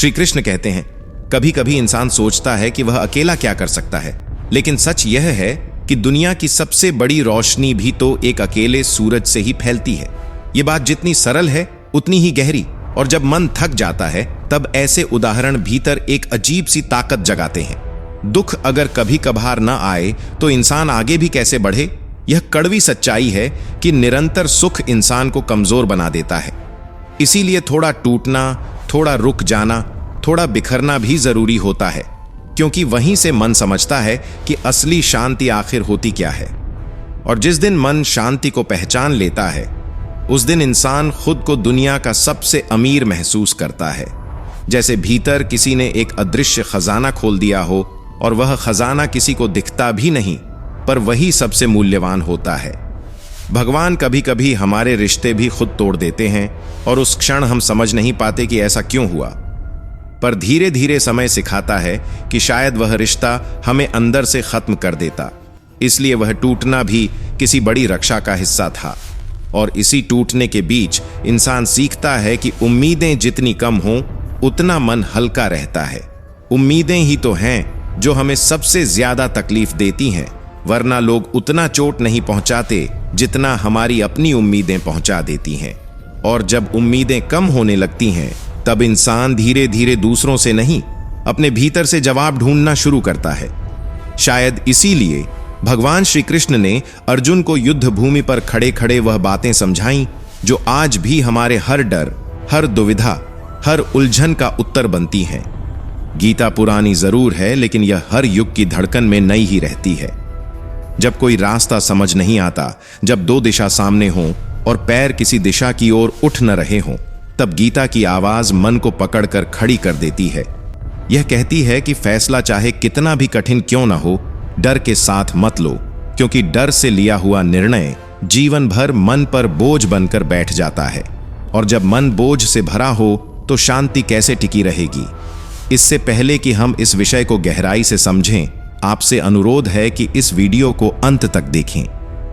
श्री कृष्ण कहते हैं, कभी कभी इंसान सोचता है कि वह अकेला क्या कर सकता है, लेकिन सच यह है कि दुनिया की सबसे बड़ी रोशनी भी तो एक अकेले सूरज से ही फैलती है। ये बात जितनी सरल है उतनी ही गहरी, और जब मन थक जाता है तब ऐसे उदाहरण भीतर एक अजीब सी ताकत जगाते हैं। दुख अगर कभी कभार न आए तो इंसान आगे भी कैसे बढ़े। यह कड़वी सच्चाई है कि निरंतर सुख इंसान को कमजोर बना देता है। इसीलिए थोड़ा टूटना, थोड़ा रुक जाना, थोड़ा बिखरना भी जरूरी होता है, क्योंकि वहीं से मन समझता है कि असली शांति आखिर होती क्या है। और जिस दिन मन शांति को पहचान लेता है, उस दिन इंसान खुद को दुनिया का सबसे अमीर महसूस करता है। जैसे भीतर किसी ने एक अदृश्य खजाना खोल दिया हो और वह खजाना किसी को दिखता भी नहीं, पर वही सबसे मूल्यवान होता है। भगवान कभी कभी हमारे रिश्ते भी खुद तोड़ देते हैं और उस क्षण हम समझ नहीं पाते कि ऐसा क्यों हुआ, पर धीरे धीरे समय सिखाता है कि शायद वह रिश्ता हमें अंदर से खत्म कर देता। इसलिए वह टूटना भी किसी बड़ी रक्षा का हिस्सा था। और इसी टूटने के बीच इंसान सीखता है कि उम्मीदें जितनी कम हों उतना मन हल्का रहता है। उम्मीदें ही तो हैं जो हमें सबसे ज्यादा तकलीफ देती हैं, वरना लोग उतना चोट नहीं पहुंचाते जितना हमारी अपनी उम्मीदें पहुंचा देती हैं। और जब उम्मीदें कम होने लगती हैं तब इंसान धीरे धीरे दूसरों से नहीं, अपने भीतर से जवाब ढूंढना शुरू करता है। शायद इसीलिए भगवान श्री कृष्ण ने अर्जुन को युद्ध भूमि पर खड़े खड़े वह बातें समझाईं जो आज भी हमारे हर डर, हर दुविधा, हर उलझन का उत्तर बनती हैं। गीता पुरानी जरूर है, लेकिन यह हर युग की धड़कन में नई ही रहती है। जब कोई रास्ता समझ नहीं आता, जब दो दिशा सामने हों और पैर किसी दिशा की ओर उठ न रहे हों, तब गीता की आवाज मन को पकड़कर खड़ी कर देती है। यह कहती है कि फैसला चाहे कितना भी कठिन क्यों ना हो, डर के साथ मत लो, क्योंकि डर से लिया हुआ निर्णय जीवन भर मन पर बोझ बनकर बैठ जाता है। और जब मन बोझ से भरा हो तो शांति कैसे टिकी रहेगी। इससे पहले कि हम इस विषय को गहराई से समझें, आपसे अनुरोध है कि इस वीडियो को अंत तक देखें।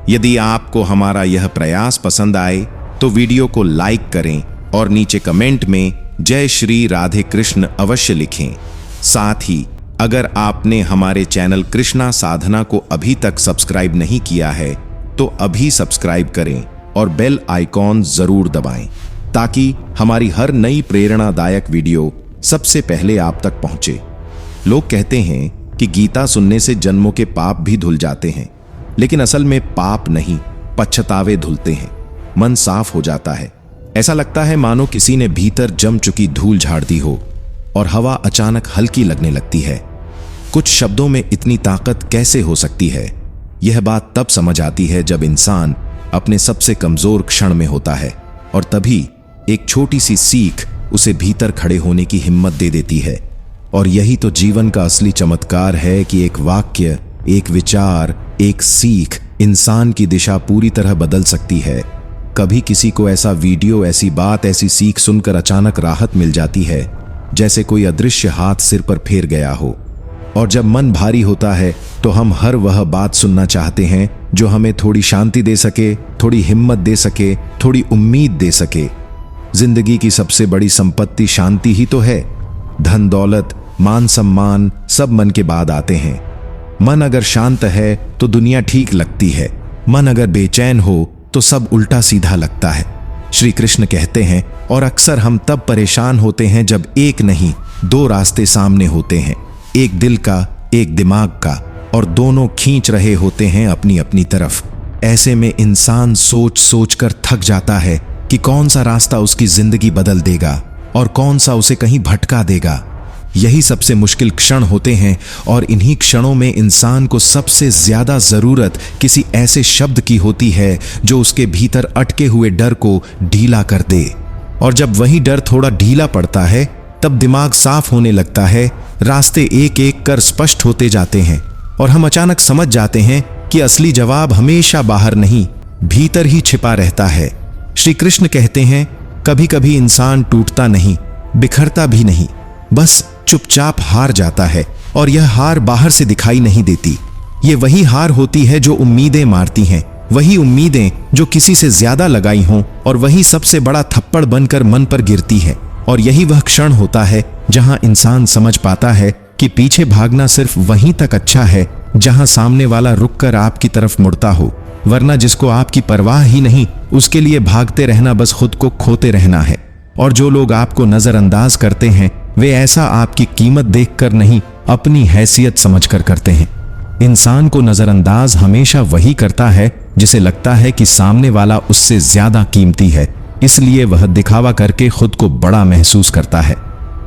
यदि आपको हमारा यह प्रयास पसंद आए तो वीडियो को लाइक करें और नीचे कमेंट में जय श्री राधे कृष्ण अवश्य लिखें। साथ ही अगर आपने हमारे चैनल कृष्णा साधना को अभी तक सब्सक्राइब नहीं किया है तो अभी सब्सक्राइब करें और बेल आइकॉन जरूर दबाएं, ताकि हमारी हर नई प्रेरणादायक वीडियो सबसे पहले आप तक पहुंचे। लोग कहते हैं कि गीता सुनने से जन्मों के पाप भी धुल जाते हैं, लेकिन असल में पाप नहीं, पछतावे धुलते हैं, मन साफ हो जाता है। ऐसा लगता है मानो किसी ने भीतर जम चुकी धूल झाड़ दी हो और हवा अचानक हल्की लगने लगती है। कुछ शब्दों में इतनी ताकत कैसे हो सकती है? यह बात तब समझ आती है जब इंसान अपने सबसे कमजोर क्षण में होता है, और तभी एक छोटी सी सीख उसे भीतर खड़े होने की हिम्मत दे देती है। और यही तो जीवन का असली चमत्कार है कि एक वाक्य, एक विचार, एक सीख इंसान की दिशा पूरी तरह बदल सकती है। कभी किसी को ऐसा वीडियो, ऐसी बात, ऐसी सीख सुनकर अचानक राहत मिल जाती है, जैसे कोई अदृश्य हाथ सिर पर फेर गया हो। और जब मन भारी होता है तो हम हर वह बात सुनना चाहते हैं जो हमें थोड़ी शांति दे सके, थोड़ी हिम्मत दे सके, थोड़ी उम्मीद दे सके। जिंदगी की सबसे बड़ी संपत्ति शांति ही तो है। धन दौलत, मान सम्मान सब मन के बाद आते हैं। मन अगर शांत है तो दुनिया ठीक लगती है, मन अगर बेचैन हो तो सब उल्टा सीधा लगता है। श्री कृष्ण कहते हैं, और अक्सर हम तब परेशान होते हैं जब एक नहीं, दो रास्ते सामने होते हैं, एक दिल का, एक दिमाग का, और दोनों खींच रहे होते हैं अपनी अपनी तरफ। ऐसे में इंसान सोच सोच कर थक जाता है कि कौन सा रास्ता उसकी जिंदगी बदल देगा और कौन सा उसे कहीं भटका देगा। यही सबसे मुश्किल क्षण होते हैं, और इन्हीं क्षणों में इंसान को सबसे ज्यादा जरूरत किसी ऐसे शब्द की होती है जो उसके भीतर अटके हुए डर को ढीला कर दे। और जब वही डर थोड़ा ढीला पड़ता है तब दिमाग साफ होने लगता है, रास्ते एक एक कर स्पष्ट होते जाते हैं, और हम अचानक समझ जाते हैं कि असली जवाब हमेशा बाहर नहीं, भीतर ही छिपा रहता है। श्री कृष्ण कहते हैं, कभी कभी इंसान टूटता नहीं, बिखरता भी नहीं, बस चुपचाप हार जाता है, और यह हार बाहर से दिखाई नहीं देती। ये वही हार होती है जो उम्मीदें मारती हैं, वही उम्मीदें जो किसी से ज्यादा लगाई हों, और वही सबसे बड़ा थप्पड़ बनकर मन पर गिरती है। और यही वह क्षण होता है जहां इंसान समझ पाता है कि पीछे भागना सिर्फ वहीं तक अच्छा है जहां सामने वाला रुककर आपकी तरफ मुड़ता हो, वरना जिसको आपकी परवाह ही नहीं उसके लिए भागते रहना बस खुद को खोते रहना है। और जो लोग आपको नजरअंदाज करते हैं वे ऐसा आपकी कीमत देखकर नहीं, अपनी हैसियत समझकर करते हैं। इंसान को नजरअंदाज हमेशा वही करता है जिसे लगता है कि सामने वाला उससे ज्यादा कीमती है, इसलिए वह दिखावा करके खुद को बड़ा महसूस करता है।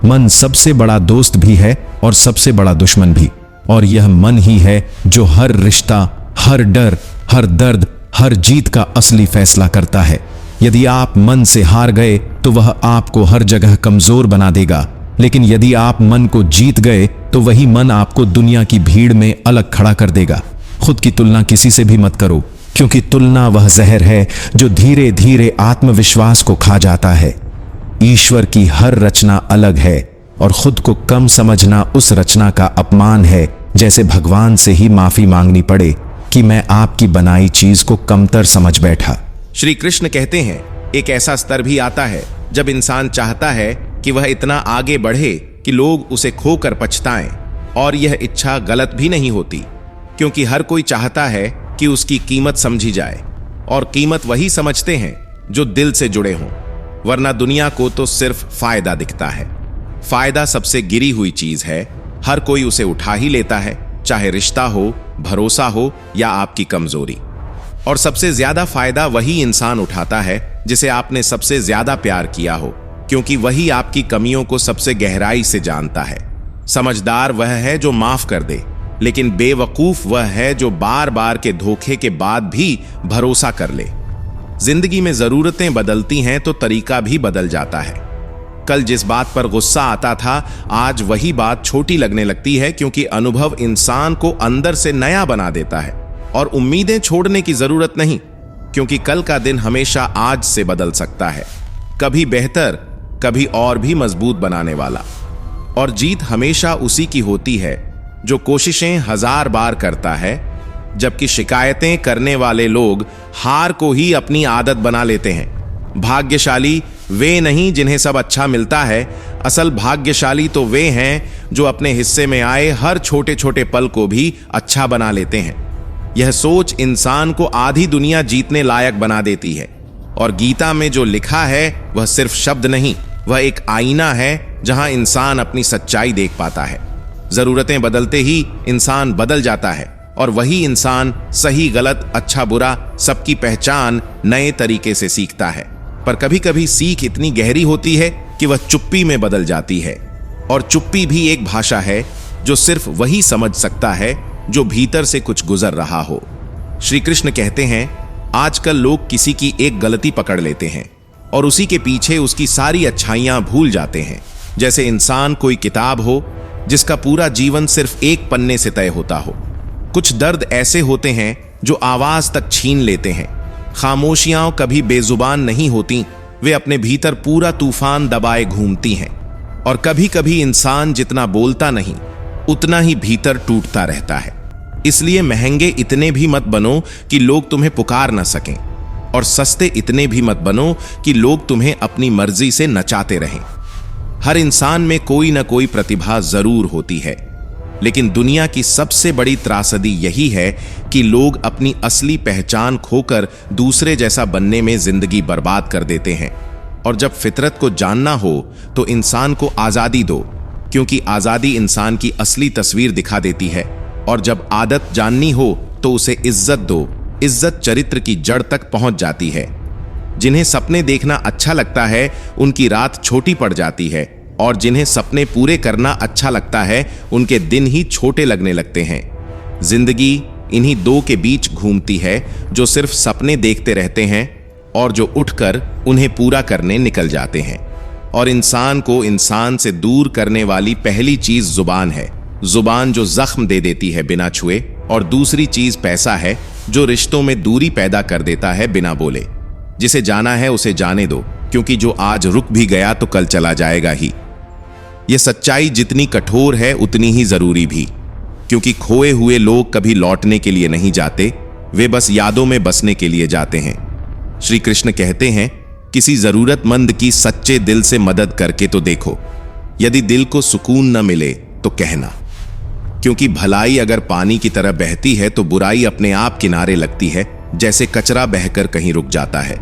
मन सबसे बड़ा दोस्त भी है और सबसे बड़ा दुश्मन भी, और यह मन ही है जो हर रिश्ता, हर डर, हर दर्द, हर जीत का असली फैसला करता है। यदि आप मन से हार गए तो वह आपको हर जगह कमजोर बना देगा, लेकिन यदि आप मन को जीत गए तो वही मन आपको दुनिया की भीड़ में अलग खड़ा कर देगा। खुद की तुलना किसी से भी मत करो, क्योंकि तुलना वह जहर है जो धीरे धीरे आत्मविश्वास को खा जाता है। ईश्वर की हर रचना अलग है और खुद को कम समझना उस रचना का अपमान है, जैसे भगवान से ही माफी मांगनी पड़े कि मैं आपकी बनाई चीज को कमतर समझ बैठा। श्री कृष्ण कहते हैं, एक ऐसा स्तर भी आता है जब इंसान चाहता है कि वह इतना आगे बढ़े कि लोग उसे खोकर पछताएं, और यह इच्छा गलत भी नहीं होती, क्योंकि हर कोई चाहता है कि उसकी कीमत समझी जाए, और कीमत वही समझते हैं जो दिल से जुड़े हों, वरना दुनिया को तो सिर्फ फायदा दिखता है। फायदा सबसे गिरी हुई चीज है, हर कोई उसे उठा ही लेता है, चाहे रिश्ता हो, भरोसा हो या आपकी कमजोरी। और सबसे ज्यादा फायदा वही इंसान उठाता है जिसे आपने सबसे ज्यादा प्यार किया हो, क्योंकि वही आपकी कमियों को सबसे गहराई से जानता है। समझदार वह है जो माफ कर दे, लेकिन बेवकूफ वह है जो बार बार के धोखे के बाद भी भरोसा कर ले। जिंदगी में जरूरतें बदलती हैं तो तरीका भी बदल जाता है। कल जिस बात पर गुस्सा आता था, आज वही बात छोटी लगने लगती है, क्योंकि अनुभव इंसान को अंदर से नया बना देता है। और उम्मीदें छोड़ने की जरूरत नहीं, क्योंकि कल का दिन हमेशा आज से बदल सकता है, कभी बेहतर, कभी और भी मजबूत बनाने वाला। और जीत हमेशा उसी की होती है जो कोशिशें 1000 बार करता है, जबकि शिकायतें करने वाले लोग हार को ही अपनी आदत बना लेते हैं। भाग्यशाली वे नहीं जिन्हें सब अच्छा मिलता है, असल भाग्यशाली तो वे हैं जो अपने हिस्से में आए हर छोटे छोटे पल को भी अच्छा बना लेते हैं। यह सोच इंसान को आधी दुनिया जीतने लायक बना देती है। और गीता में जो लिखा है वह सिर्फ शब्द नहीं, वह एक आईना है जहां इंसान अपनी सच्चाई देख पाता है। जरूरतें बदलते ही इंसान बदल जाता है, और वही इंसान सही गलत, अच्छा बुरा, सबकी पहचान नए तरीके से सीखता है। पर कभी कभी सीख इतनी गहरी होती है कि वह चुप्पी में बदल जाती है, और चुप्पी भी एक भाषा है जो सिर्फ वही समझ सकता है जो भीतर से कुछ गुजर रहा हो। श्री कृष्ण कहते हैं, आजकल लोग किसी की एक गलती पकड़ लेते हैं और उसी के पीछे उसकी सारी अच्छाइयां भूल जाते हैं, जैसे इंसान कोई किताब हो जिसका पूरा जीवन सिर्फ एक पन्ने से तय होता हो। कुछ दर्द ऐसे होते हैं जो आवाज तक छीन लेते हैं। खामोशियां कभी बेजुबान नहीं होती, वे अपने भीतर पूरा तूफान दबाए घूमती हैं। और कभी कभी इंसान जितना बोलता नहीं उतना ही भीतर टूटता रहता है। इसलिए महंगे इतने भी मत बनो कि लोग तुम्हें पुकार न सकें, और सस्ते इतने भी मत बनो कि लोग तुम्हें अपनी मर्जी से नचाते रहें। हर इंसान में कोई न कोई प्रतिभा जरूर होती है, लेकिन दुनिया की सबसे बड़ी त्रासदी यही है कि लोग अपनी असली पहचान खोकर दूसरे जैसा बनने में जिंदगी बर्बाद कर देते हैं। और जब फितरत को जानना हो तो इंसान को आजादी दो, क्योंकि आजादी इंसान की असली तस्वीर दिखा देती है। और जब आदत जाननी हो तो उसे इज्जत दो, इज्जत चरित्र की जड़ तक पहुंच जाती है। जिन्हें सपने देखना अच्छा लगता है उनकी रात छोटी पड़ जाती है, और जिन्हें सपने पूरे करना अच्छा लगता है उनके दिन ही छोटे लगने लगते हैं। जिंदगी इन्हीं दो के बीच घूमती है, जो सिर्फ सपने देखते रहते हैं और जो उठकर उन्हें पूरा करने निकल जाते हैं। और इंसान को इंसान से दूर करने वाली पहली चीज जुबान है, जुबान जो जख्म दे देती है बिना छुए, और दूसरी चीज पैसा है जो रिश्तों में दूरी पैदा कर देता है बिना बोले। जिसे जाना है उसे जाने दो, क्योंकि जो आज रुक भी गया तो कल चला जाएगा ही। यह सच्चाई जितनी कठोर है उतनी ही जरूरी भी, क्योंकि खोए हुए लोग कभी लौटने के लिए नहीं जाते, वे बस यादों में बसने के लिए जाते हैं। श्री कृष्ण कहते हैं, किसी जरूरतमंद की सच्चे दिल से मदद करके तो देखो। यदि दिल को सुकून न मिले तो कहना, क्योंकि भलाई अगर पानी की तरह बहती है तो बुराई अपने आप किनारे लगती है, जैसे कचरा बहकर कहीं रुक जाता है।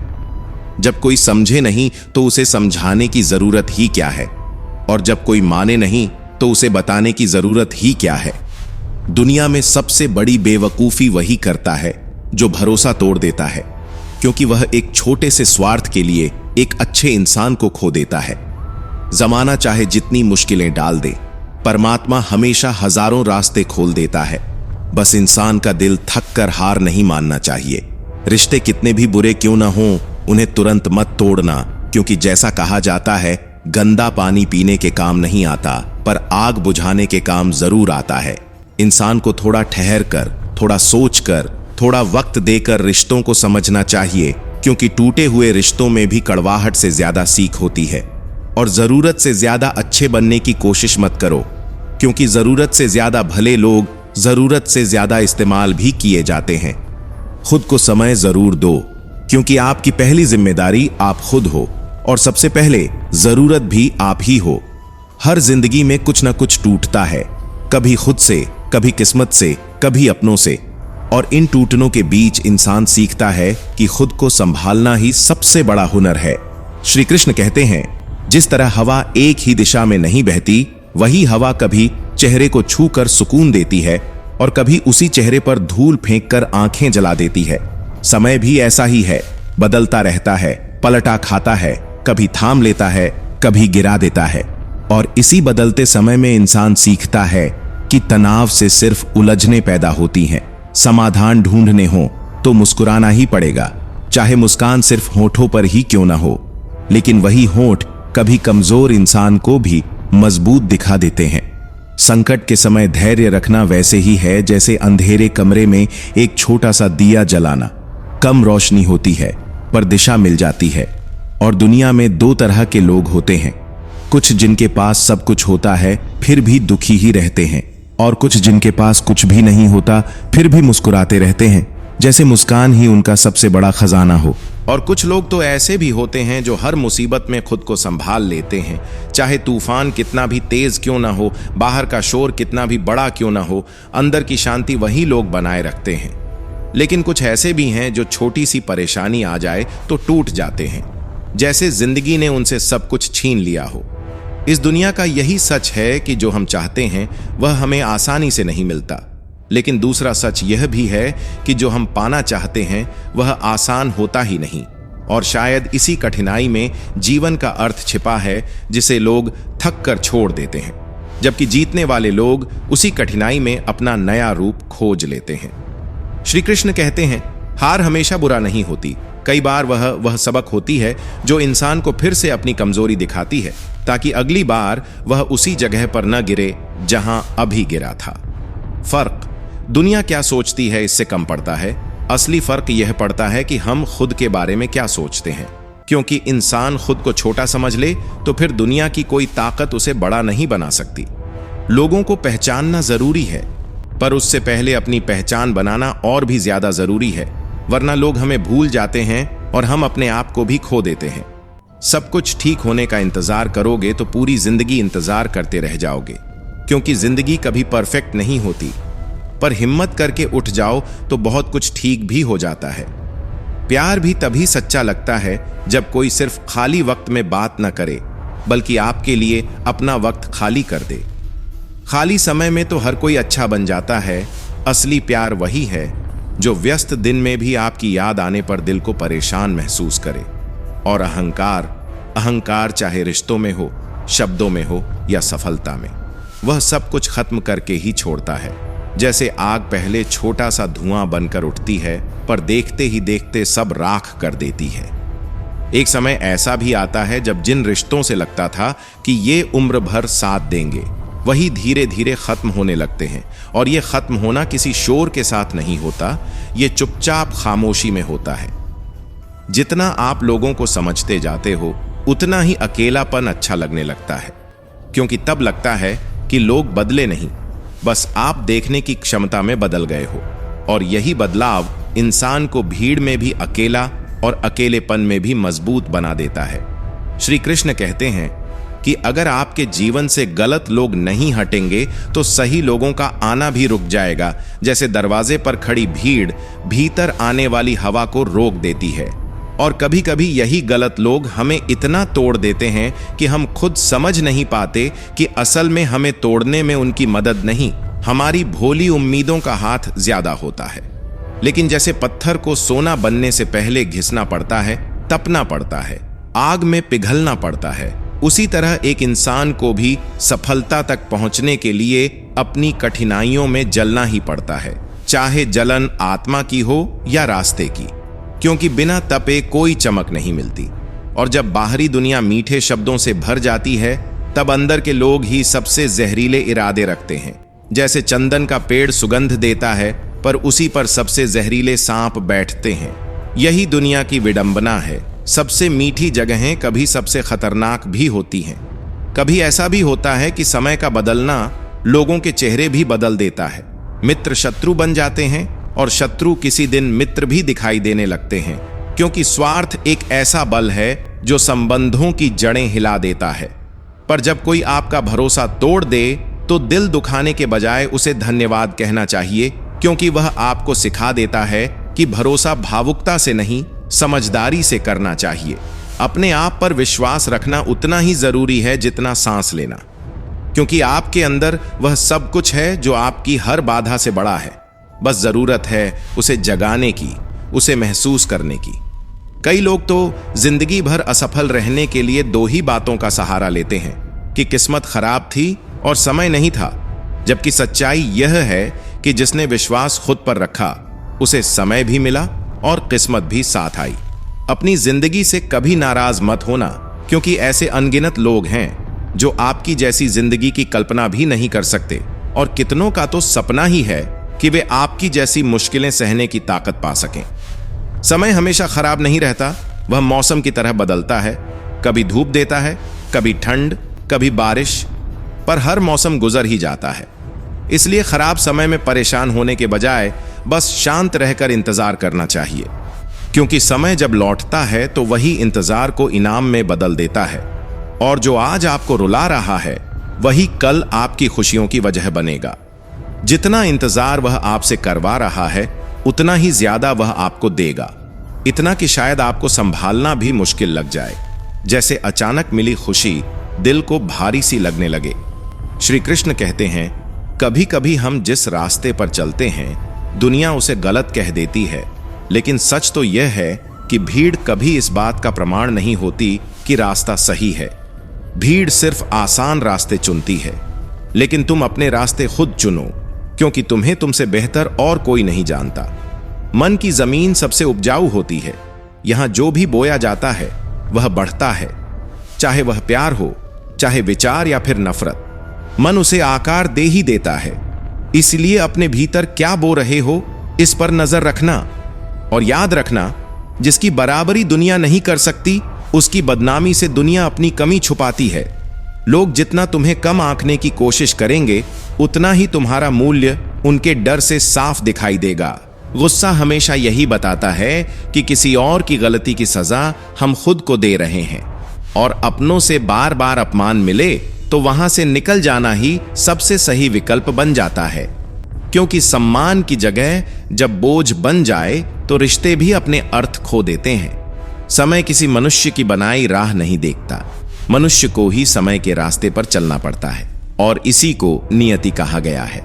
जब कोई समझे नहीं तो उसे समझाने की जरूरत ही क्या है, और जब कोई माने नहीं तो उसे बताने की जरूरत ही क्या है। दुनिया में सबसे बड़ी बेवकूफी वही करता है जो भरोसा तोड़ देता है, क्योंकि वह एक छोटे से स्वार्थ के लिए एक अच्छे इंसान को खो देता है। जमाना चाहे जितनी मुश्किलें डाल दे, परमात्मा हमेशा हजारों रास्ते खोल देता है। बस इंसान का दिल थक कर हार नहीं मानना चाहिए। रिश्ते कितने भी बुरे क्यों ना हों, उन्हें तुरंत मत तोड़ना, क्योंकि जैसा कहा जाता है, गंदा पानी पीने के काम नहीं आता, पर आग बुझाने के काम जरूर आता है। इंसान को थोड़ा ठहर कर, थोड़ा सोच कर, थोड़ा वक्त देकर रिश्तों को समझना चाहिए, क्योंकि टूटे हुए रिश्तों में भी कड़वाहट से ज्यादा सीख होती है। और जरूरत से ज्यादा अच्छे बनने की कोशिश मत करो, क्योंकि जरूरत से ज्यादा भले लोग जरूरत से ज्यादा इस्तेमाल भी किए जाते हैं। खुद को समय जरूर दो, क्योंकि आपकी पहली जिम्मेदारी आप खुद हो, और सबसे पहले जरूरत भी आप ही हो। हर जिंदगी में कुछ ना कुछ टूटता है, कभी खुद से, कभी किस्मत से, कभी अपनों से, और इन टूटनों के बीच इंसान सीखता है कि खुद को संभालना ही सबसे बड़ा हुनर है। श्री कृष्ण कहते हैं, जिस तरह हवा एक ही दिशा में नहीं बहती, वही हवा कभी चेहरे को छूकर सुकून देती है और कभी उसी चेहरे पर धूल फेंककर आंखें जला देती है। समय भी ऐसा ही है, बदलता रहता है, पलटा खाता है, कभी थाम लेता है, कभी गिरा देता है। और इसी बदलते समय में इंसान सीखता है कि तनाव से सिर्फ उलझने पैदा होती हैं। समाधान ढूंढने हो तो मुस्कुराना ही पड़ेगा, चाहे मुस्कान सिर्फ होठों पर ही क्यों ना हो, लेकिन वही होठ कभी कमजोर इंसान को भी मजबूत दिखा देते हैं। संकट के समय धैर्य रखना वैसे ही है जैसे अंधेरे कमरे में एक छोटा सा दिया जलाना। कम रोशनी होती है पर दिशा मिल जाती है। और दुनिया में दो तरह के लोग होते हैं, कुछ जिनके पास सब कुछ होता है फिर भी दुखी ही रहते हैं, और कुछ जिनके पास कुछ भी नहीं होता फिर भी मुस्कुराते रहते हैं, जैसे मुस्कान ही उनका सबसे बड़ा खजाना हो। और कुछ लोग तो ऐसे भी होते हैं जो हर मुसीबत में खुद को संभाल लेते हैं, चाहे तूफान कितना भी तेज क्यों ना हो, बाहर का शोर कितना भी बड़ा क्यों ना हो, अंदर की शांति वही लोग बनाए रखते हैं। लेकिन कुछ ऐसे भी हैं जो छोटी सी परेशानी आ जाए तो टूट जाते हैं, जैसे जिंदगी ने उनसे सब कुछ छीन लिया हो। इस दुनिया का यही सच है कि जो हम चाहते हैं वह हमें आसानी से नहीं मिलता, लेकिन दूसरा सच यह भी है कि जो हम पाना चाहते हैं वह आसान होता ही नहीं। और शायद इसी कठिनाई में जीवन का अर्थ छिपा है, जिसे लोग थक कर छोड़ देते हैं, जबकि जीतने वाले लोग उसी कठिनाई में अपना नया रूप खोज लेते हैं। श्री कृष्ण कहते हैं, हार हमेशा बुरा नहीं होती, कई बार वह सबक होती है जो इंसान को फिर से अपनी कमजोरी दिखाती है, ताकि अगली बार वह उसी जगह पर न गिरे जहां अभी गिरा था। फर्क दुनिया क्या सोचती है इससे कम पड़ता है, असली फर्क यह पड़ता है कि हम खुद के बारे में क्या सोचते हैं। क्योंकि इंसान खुद को छोटा समझ ले तो फिर दुनिया की कोई ताकत उसे बड़ा नहीं बना सकती। लोगों को पहचानना जरूरी है, पर उससे पहले अपनी पहचान बनाना और भी ज्यादा जरूरी है, वरना लोग हमें भूल जाते हैं और हम अपने आप को भी खो देते हैं। सब कुछ ठीक होने का इंतजार करोगे तो पूरी जिंदगी इंतजार करते रह जाओगे, क्योंकि जिंदगी कभी परफेक्ट नहीं होती। पर हिम्मत करके उठ जाओ तो बहुत कुछ ठीक भी हो जाता है। प्यार भी तभी सच्चा लगता है जब कोई सिर्फ खाली वक्त में बात न करे, बल्कि आपके लिए अपना वक्त खाली कर दे। खाली समय में तो हर कोई अच्छा बन जाता है, असली प्यार वही है जो व्यस्त दिन में भी आपकी याद आने पर दिल को परेशान महसूस करे। और अहंकार चाहे रिश्तों में हो, शब्दों में हो या सफलता में, वह सब कुछ खत्म करके ही छोड़ता है। जैसे आग पहले छोटा सा धुआं बनकर उठती है, पर देखते ही देखते सब राख कर देती है। एक समय ऐसा भी आता है जब जिन रिश्तों से लगता था कि ये उम्र भर साथ देंगे, वही धीरे धीरे खत्म होने लगते हैं। और ये खत्म होना किसी शोर के साथ नहीं होता, ये चुपचाप खामोशी में होता है। जितना आप लोगों को समझते जाते हो, उतना ही अकेलापन अच्छा लगने लगता है, क्योंकि तब लगता है कि लोग बदले नहीं, बस आप देखने की क्षमता में बदल गए हो। और यही बदलाव इंसान को भीड़ में भी अकेला और अकेलेपन में भी मजबूत बना देता है। श्री कृष्ण कहते हैं कि अगर आपके जीवन से गलत लोग नहीं हटेंगे तो सही लोगों का आना भी रुक जाएगा। जैसे दरवाजे पर खड़ी भीड़ भीतर आने वाली हवा को रोक देती है। और कभी कभी यही गलत लोग हमें इतना तोड़ देते हैं कि हम खुद समझ नहीं पाते कि असल में हमें तोड़ने में उनकी मदद नहीं, हमारी भोली उम्मीदों का हाथ ज्यादा होता है। लेकिन जैसे पत्थर को सोना बनने से पहले घिसना पड़ता है, तपना पड़ता है, आग में पिघलना पड़ता है, उसी तरह एक इंसान को भी सफलता तक पहुंचने के लिए अपनी कठिनाइयों में जलना ही पड़ता है, चाहे जलन आत्मा की हो या रास्ते की, क्योंकि बिना तपे कोई चमक नहीं मिलती। और जब बाहरी दुनिया मीठे शब्दों से भर जाती है, तब अंदर के लोग ही सबसे जहरीले इरादे रखते हैं। जैसे चंदन का पेड़ सुगंध देता है, पर उसी पर सबसे जहरीले सांप बैठते हैं। यही दुनिया की विडंबना है। सबसे मीठी जगहें कभी सबसे खतरनाक भी होती हैं। कभी ऐसा भी होता है कि समय का बदलना लोगों के चेहरे भी बदल देता है। मित्र शत्रु बन जाते हैं और शत्रु किसी दिन मित्र भी दिखाई देने लगते हैं, क्योंकि स्वार्थ एक ऐसा बल है जो संबंधों की जड़ें हिला देता है। पर जब कोई आपका भरोसा तोड़ दे तो दिल दुखाने के बजाय उसे धन्यवाद कहना चाहिए, क्योंकि वह आपको सिखा देता है कि भरोसा भावुकता से नहीं, समझदारी से करना चाहिए। अपने आप पर विश्वास रखना उतना ही जरूरी है जितना सांस लेना, क्योंकि आपके अंदर वह सब कुछ है जो आपकी हर बाधा से बड़ा है। बस जरूरत है उसे जगाने की, उसे महसूस करने की। कई लोग तो जिंदगी भर असफल रहने के लिए दो ही बातों का सहारा लेते हैं कि किस्मत खराब थी और समय नहीं था, जबकि सच्चाई यह है कि जिसने विश्वास खुद पर रखा उसे समय भी मिला और किस्मत भी साथ आई। अपनी जिंदगी से कभी नाराज मत होना, क्योंकि ऐसे अनगिनत लोग हैं जो आपकी जैसी जिंदगी की कल्पना भी नहीं कर सकते, और कितनों का तो सपना ही है कि वे आपकी जैसी मुश्किलें सहने की ताकत पा सकें। समय हमेशा खराब नहीं रहता, वह मौसम की तरह बदलता है। कभी धूप देता है, कभी ठंड, कभी बारिश, पर हर मौसम गुजर ही जाता है। इसलिए खराब समय में परेशान होने के बजाय बस शांत रहकर इंतजार करना चाहिए, क्योंकि समय जब लौटता है तो वही इंतजार को इनाम में बदल देता है। और जो आज आपको रुला रहा है वही कल आपकी खुशियों की वजह बनेगा। जितना इंतजार वह आपसे करवा रहा है उतना ही ज्यादा वह आपको देगा। इतना कि शायद आपको संभालना भी मुश्किल लग जाए। जैसे अचानक मिली खुशी दिल को भारी सी लगने लगे। श्री कृष्ण कहते हैं, कभी कभी हम जिस रास्ते पर चलते हैं दुनिया उसे गलत कह देती है, लेकिन सच तो यह है कि भीड़ कभी इस बात का प्रमाण नहीं होती कि रास्ता सही है। भीड़ सिर्फ आसान रास्ते चुनती है, लेकिन तुम अपने रास्ते खुद चुनो, क्योंकि तुम्हें तुमसे बेहतर और कोई नहीं जानता। मन की जमीन सबसे उपजाऊ होती है। यहां जो भी बोया जाता है वह बढ़ता है, चाहे वह प्यार हो, चाहे विचार या फिर नफरत। मन उसे आकार दे ही देता है। इसलिए अपने भीतर क्या बो रहे हो इस पर नजर रखना, और याद रखना, जिसकी बराबरी दुनिया नहीं कर सकती उसकी बदनामी से दुनिया अपनी कमी छुपाती है। लोग जितना तुम्हें कम आंकने की कोशिश करेंगे उतना ही तुम्हारा मूल्य उनके डर से साफ दिखाई देगा। गुस्सा हमेशा यही बताता है कि किसी और की गलती की सजा हम खुद को दे रहे हैं, और अपनों से बार बार अपमान मिले तो वहां से निकल जाना ही सबसे सही विकल्प बन जाता है। क्योंकि सम्मान की जगह जब बोझ बन जाए तो रिश्ते भी अपने अर्थ खो देते हैं। समय किसी मनुष्य की बनाई राह नहीं देखता, मनुष्य को ही समय के रास्ते पर चलना पड़ता है, और इसी को नियति कहा गया है।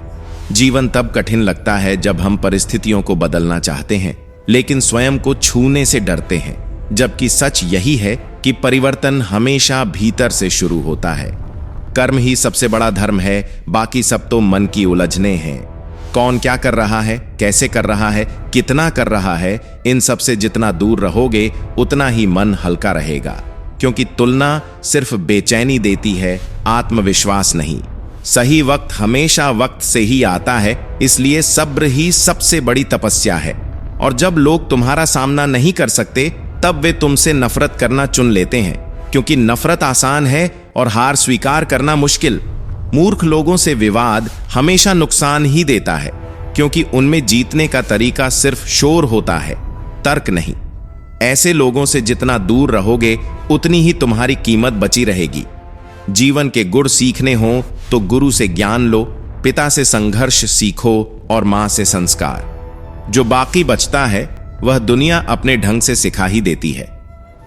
जीवन तब कठिन लगता है जब हम परिस्थितियों को बदलना चाहते हैं लेकिन स्वयं को छूने से डरते हैं, जबकि सच यही है कि परिवर्तन हमेशा भीतर से शुरू होता है। कर्म ही सबसे बड़ा धर्म है, बाकी सब तो मन की उलझने हैं। कौन क्या कर रहा है, कैसे कर रहा है, कितना कर रहा है, इन सब से जितना दूर रहोगे उतना ही मन हल्का रहेगा, क्योंकि तुलना सिर्फ बेचैनी देती है, आत्मविश्वास नहीं। सही वक्त हमेशा वक्त से ही आता है, इसलिए सब्र ही सबसे बड़ी तपस्या है। और जब लोग तुम्हारा सामना नहीं कर सकते तब वे तुमसे नफरत करना चुन लेते हैं, क्योंकि नफरत आसान है और हार स्वीकार करना मुश्किल। मूर्ख लोगों से विवाद हमेशा नुकसान ही देता है, क्योंकि उनमें जीतने का तरीका सिर्फ शोर होता है, तर्क नहीं। ऐसे लोगों से जितना दूर रहोगे उतनी ही तुम्हारी कीमत बची रहेगी। जीवन के गुण सीखने हो तो गुरु से ज्ञान लो, पिता से संघर्ष सीखो और मां से संस्कार। जो बाकी बचता है वह दुनिया अपने ढंग से सिखा ही देती है।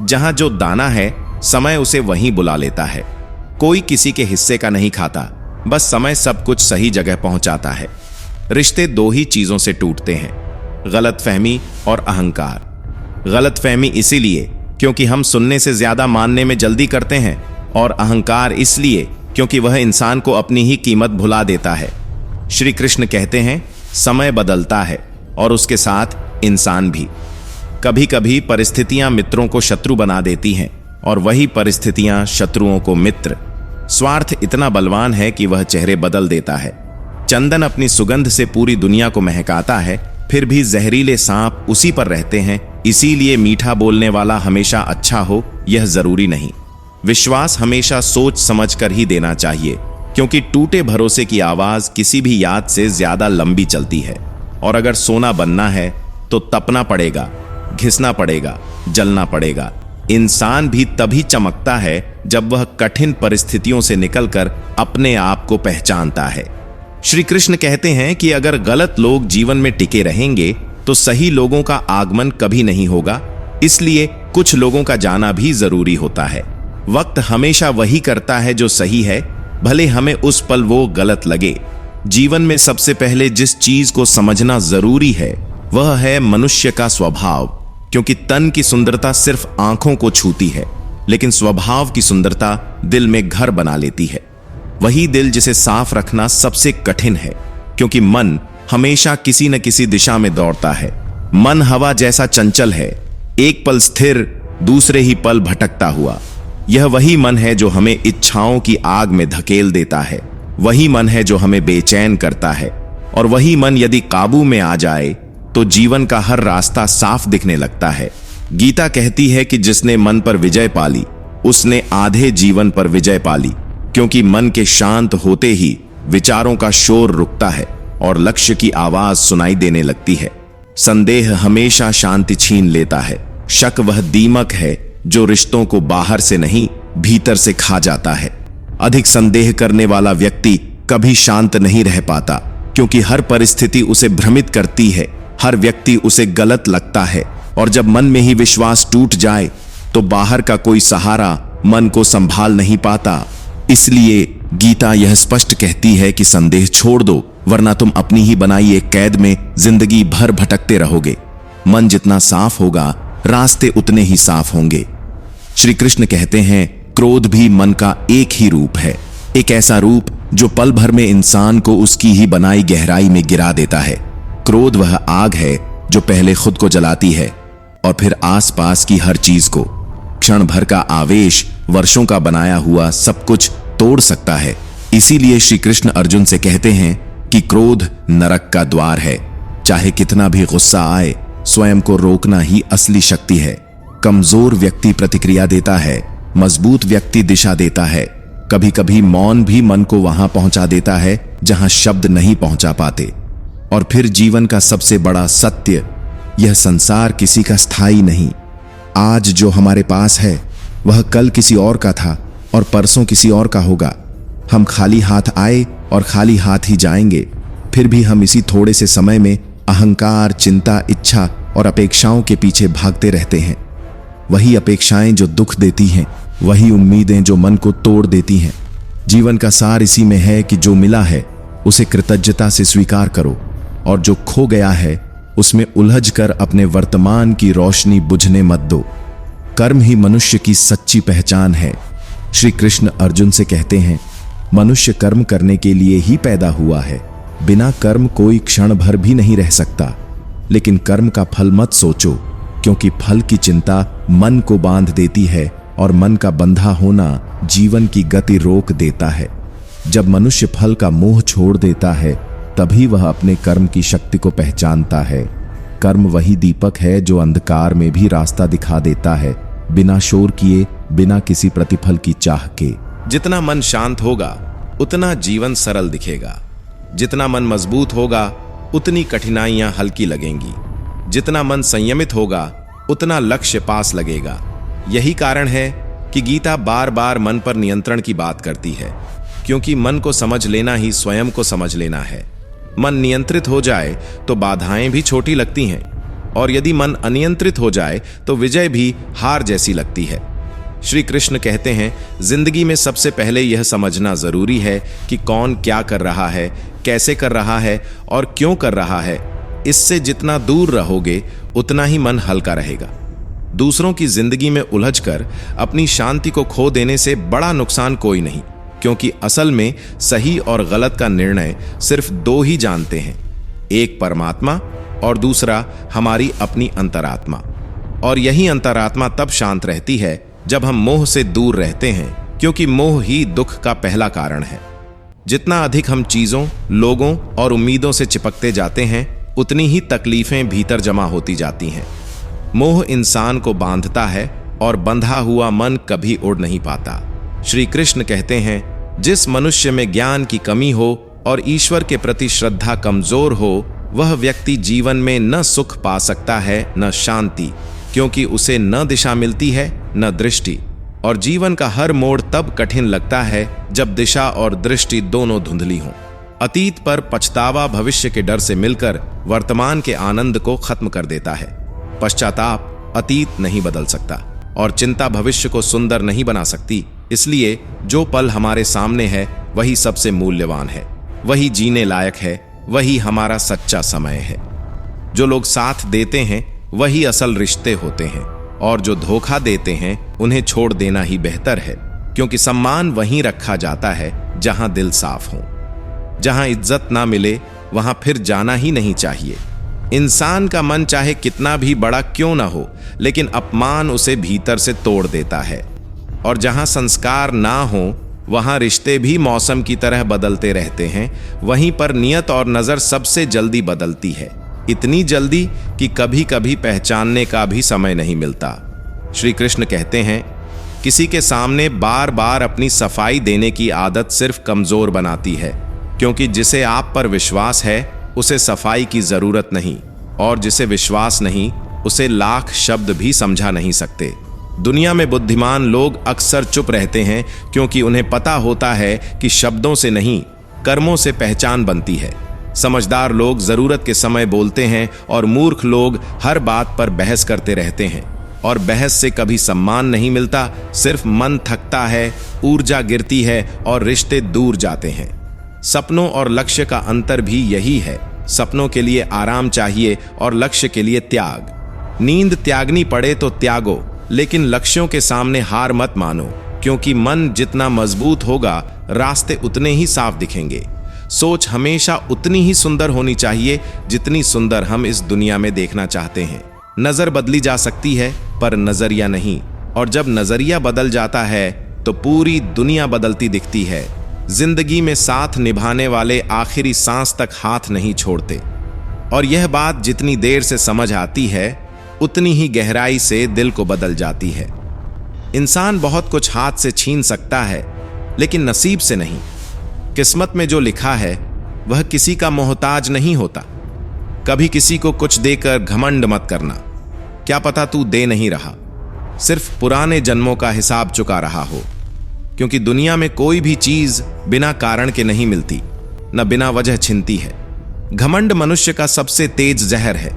जहां जो दाना है समय उसे वहीं बुला लेता है। कोई किसी के हिस्से का नहीं खाता, बस समय सब कुछ सही जगह पहुंचाता है। रिश्ते दो ही चीजों से टूटते हैं, गलतफहमी और अहंकार। गलतफहमी इसीलिए क्योंकि हम सुनने से ज्यादा मानने में जल्दी करते हैं, और अहंकार इसलिए क्योंकि वह इंसान को अपनी ही कीमत भुला देता है। श्री कृष्ण कहते हैं, समय बदलता है और उसके साथ इंसान भी। कभी कभी परिस्थितियां मित्रों को शत्रु बना देती हैं और वही परिस्थितियां शत्रुओं को मित्र। स्वार्थ इतना बलवान है कि वह चेहरे बदल देता है। चंदन अपनी सुगंध से पूरी दुनिया को महकाता है, फिर भी जहरीले सांप उसी पर रहते हैं। इसीलिए मीठा बोलने वाला हमेशा अच्छा हो यह जरूरी नहीं। विश्वास हमेशा सोच समझ कर ही देना चाहिए, क्योंकि टूटे भरोसे की आवाज किसी भी याद से ज्यादा लंबी चलती है। और अगर सोना बनना है तो तपना पड़ेगा, घिसना पड़ेगा, जलना पड़ेगा। इंसान भी तभी चमकता है जब वह कठिन परिस्थितियों से निकलकर अपने आप को पहचानता है। श्री कृष्ण कहते हैं कि अगर गलत लोग जीवन में टिके रहेंगे तो सही लोगों का आगमन कभी नहीं होगा। इसलिए कुछ लोगों का जाना भी जरूरी होता है। वक्त हमेशा वही करता है जो सही है, भले हमें उस पल वो गलत लगे। जीवन में सबसे पहले जिस चीज को समझना जरूरी है वह है मनुष्य का स्वभाव, क्योंकि तन की सुंदरता सिर्फ आंखों को छूती है, लेकिन स्वभाव की सुंदरता दिल में घर बना लेती है। वही दिल जिसे साफ रखना सबसे कठिन है, क्योंकि मन हमेशा किसी न किसी दिशा में दौड़ता है। मन हवा जैसा चंचल है, एक पल स्थिर, दूसरे ही पल भटकता हुआ। यह वही मन है जो हमें इच्छाओं की आग में धकेल देता है। वही मन है जो हमें बेचैन करता है, और वही मन यदि काबू में आ जाए तो जीवन का हर रास्ता साफ दिखने लगता है। गीता कहती है कि जिसने मन पर विजय पाली उसने आधे जीवन पर विजय पाली, क्योंकि मन के शांत होते ही विचारों का शोर रुकता है और लक्ष्य की आवाज सुनाई देने लगती है। संदेह हमेशा शांति छीन लेता है। शक वह दीमक है जो रिश्तों को बाहर से नहीं भीतर से खा जाता है। अधिक संदेह करने वाला व्यक्ति कभी शांत नहीं रह पाता, क्योंकि हर परिस्थिति उसे भ्रमित करती है, हर व्यक्ति उसे गलत लगता है, और जब मन में ही विश्वास टूट जाए तो बाहर का कोई सहारा मन को संभाल नहीं पाता। इसलिए गीता यह स्पष्ट कहती है कि संदेह छोड़ दो, वरना तुम अपनी ही बनाई एक कैद में जिंदगी भर भटकते रहोगे। मन जितना साफ होगा रास्ते उतने ही साफ होंगे। श्री कृष्ण कहते हैं, क्रोध भी मन का एक ही रूप है, एक ऐसा रूप जो पल भर में इंसान को उसकी ही बनाई गहराई में गिरा देता है। क्रोध वह आग है जो पहले खुद को जलाती है और फिर आसपास की हर चीज को। क्षण भर का आवेश वर्षों का बनाया हुआ सब कुछ तोड़ सकता है। इसीलिए श्री कृष्ण अर्जुन से कहते हैं कि क्रोध नरक का द्वार है। चाहे कितना भी गुस्सा आए, स्वयं को रोकना ही असली शक्ति है। कमजोर व्यक्ति प्रतिक्रिया देता है, मजबूत व्यक्ति दिशा देता है। कभी कभी मौन भी मन को वहां पहुंचा देता है जहां शब्द नहीं पहुंचा पाते। और फिर जीवन का सबसे बड़ा सत्य, यह संसार किसी का स्थायी नहीं। आज जो हमारे पास है वह कल किसी और का था और परसों किसी और का होगा। हम खाली हाथ आए और खाली हाथ ही जाएंगे। फिर भी हम इसी थोड़े से समय में अहंकार, चिंता, इच्छा और अपेक्षाओं के पीछे भागते रहते हैं। वही अपेक्षाएं जो दुख देती हैं, वही उम्मीदें जो मन को तोड़ देती हैं। जीवन का सार इसी में है कि जो मिला है उसे कृतज्ञता से स्वीकार करो, और जो खो गया है उसमें उलझ कर अपने वर्तमान की रोशनी बुझने मत दो। कर्म ही मनुष्य की सच्ची पहचान है। श्री कृष्ण अर्जुन से कहते हैं, मनुष्य कर्म करने के लिए ही पैदा हुआ है। बिना कर्म कोई क्षण भर भी नहीं रह सकता। लेकिन कर्म का फल मत सोचो, क्योंकि फल की चिंता मन को बांध देती है और मन का बंधा होना जीवन की गति रोक देता है। जब मनुष्य फल का मोह छोड़ देता है तभी वह अपने कर्म की शक्ति को पहचानता है। कर्म वही दीपक है जो अंधकार में भी रास्ता दिखा देता है, बिना शोर किए, बिना किसी प्रतिफल की चाह के। जितना मन शांत होगा उतना जीवन सरल दिखेगा। जितना मन मजबूत होगा उतनी कठिनाइयां हल्की लगेंगी। जितना मन संयमित होगा उतना लक्ष्य पास लगेगा। यही कारण है कि गीता बार बार मन पर नियंत्रण की बात करती है, क्योंकि मन को समझ लेना ही स्वयं को समझ लेना है। मन नियंत्रित हो जाए तो बाधाएं भी छोटी लगती हैं, और यदि मन अनियंत्रित हो जाए तो विजय भी हार जैसी लगती है। श्री कृष्ण कहते हैं, जिंदगी में सबसे पहले यह समझना जरूरी है कि कौन क्या कर रहा है, कैसे कर रहा है और क्यों कर रहा है। इससे जितना दूर रहोगे उतना ही मन हल्का रहेगा। दूसरों की जिंदगी में उलझकर अपनी शांति को खो देने से बड़ा नुकसान कोई नहीं, क्योंकि असल में सही और गलत का निर्णय सिर्फ दो ही जानते हैं, एक परमात्मा और दूसरा हमारी अपनी अंतरात्मा। और यही अंतरात्मा तब शांत रहती है जब हम मोह से दूर रहते हैं, क्योंकि मोह ही दुख का पहला कारण है। जितना अधिक हम चीजों, लोगों और उम्मीदों से चिपकते जाते हैं, उतनी ही तकलीफें भीतर जमा होती जाती हैं। मोह इंसान को बांधता है और बंधा हुआ मन कभी उड़ नहीं पाता। श्री कृष्ण कहते हैं, जिस मनुष्य में ज्ञान की कमी हो और ईश्वर के प्रति श्रद्धा कमजोर हो, वह व्यक्ति जीवन में न सुख पा सकता है न शांति, क्योंकि उसे न दिशा मिलती है न दृष्टि। और जीवन का हर मोड़ तब कठिन लगता है जब दिशा और दृष्टि दोनों धुंधली हों। अतीत पर पछतावा भविष्य के डर से मिलकर वर्तमान के आनंद को खत्म कर देता है। पश्चाताप अतीत नहीं बदल सकता और चिंता भविष्य को सुंदर नहीं बना सकती। इसलिए जो पल हमारे सामने है वही सबसे मूल्यवान है, वही जीने लायक है, वही हमारा सच्चा समय है। जो लोग साथ देते हैं वही असल रिश्ते होते हैं, और जो धोखा देते हैं उन्हें छोड़ देना ही बेहतर है, क्योंकि सम्मान वहीं रखा जाता है जहां दिल साफ हो। जहां इज्जत ना मिले वहां फिर जाना ही नहीं चाहिए। इंसान का मन चाहे कितना भी बड़ा क्यों ना हो, लेकिन अपमान उसे भीतर से तोड़ देता है। और जहां संस्कार ना हो वहां रिश्ते भी मौसम की तरह बदलते रहते हैं। वहीं पर नियत और नजर सबसे जल्दी बदलती है, इतनी जल्दी कि कभी कभी पहचानने का भी समय नहीं मिलता। श्री कृष्ण कहते हैं, किसी के सामने बार बार अपनी सफाई देने की आदत सिर्फ कमजोर बनाती है, क्योंकि जिसे आप पर विश्वास है उसे सफाई की जरूरत नहीं, और जिसे विश्वास नहीं उसे लाख शब्द भी समझा नहीं सकते। दुनिया में बुद्धिमान लोग अक्सर चुप रहते हैं, क्योंकि उन्हें पता होता है कि शब्दों से नहीं, कर्मों से पहचान बनती है। समझदार लोग जरूरत के समय बोलते हैं और मूर्ख लोग हर बात पर बहस करते रहते हैं, और बहस से कभी सम्मान नहीं मिलता, सिर्फ मन थकता है, ऊर्जा गिरती है और रिश्ते दूर जाते हैं। सपनों और लक्ष्य का अंतर भी यही है। सपनों के लिए आराम चाहिए और लक्ष्य के लिए त्याग। नींद त्यागनी पड़े तो त्यागो, लेकिन लक्ष्यों के सामने हार मत मानो, क्योंकि मन जितना मजबूत होगा रास्ते उतने ही साफ दिखेंगे। सोच हमेशा उतनी ही सुंदर होनी चाहिए जितनी सुंदर हम इस दुनिया में देखना चाहते हैं। नजर बदली जा सकती है पर नजरिया नहीं, और जब नजरिया बदल जाता है तो पूरी दुनिया बदलती दिखती है। जिंदगी में साथ निभाने वाले आखिरी सांस तक हाथ नहीं छोड़ते, और यह बात जितनी देर से समझ आती है उतनी ही गहराई से दिल को बदल जाती है। इंसान बहुत कुछ हाथ से छीन सकता है, लेकिन नसीब से नहीं। किस्मत में जो लिखा है वह किसी का मोहताज नहीं होता। कभी किसी को कुछ देकर घमंड मत करना, क्या पता तू दे नहीं रहा, सिर्फ पुराने जन्मों का हिसाब चुका रहा हो। क्योंकि दुनिया में कोई भी चीज बिना कारण के नहीं मिलती, न बिना वजह छिनती है। घमंड मनुष्य का सबसे तेज जहर है।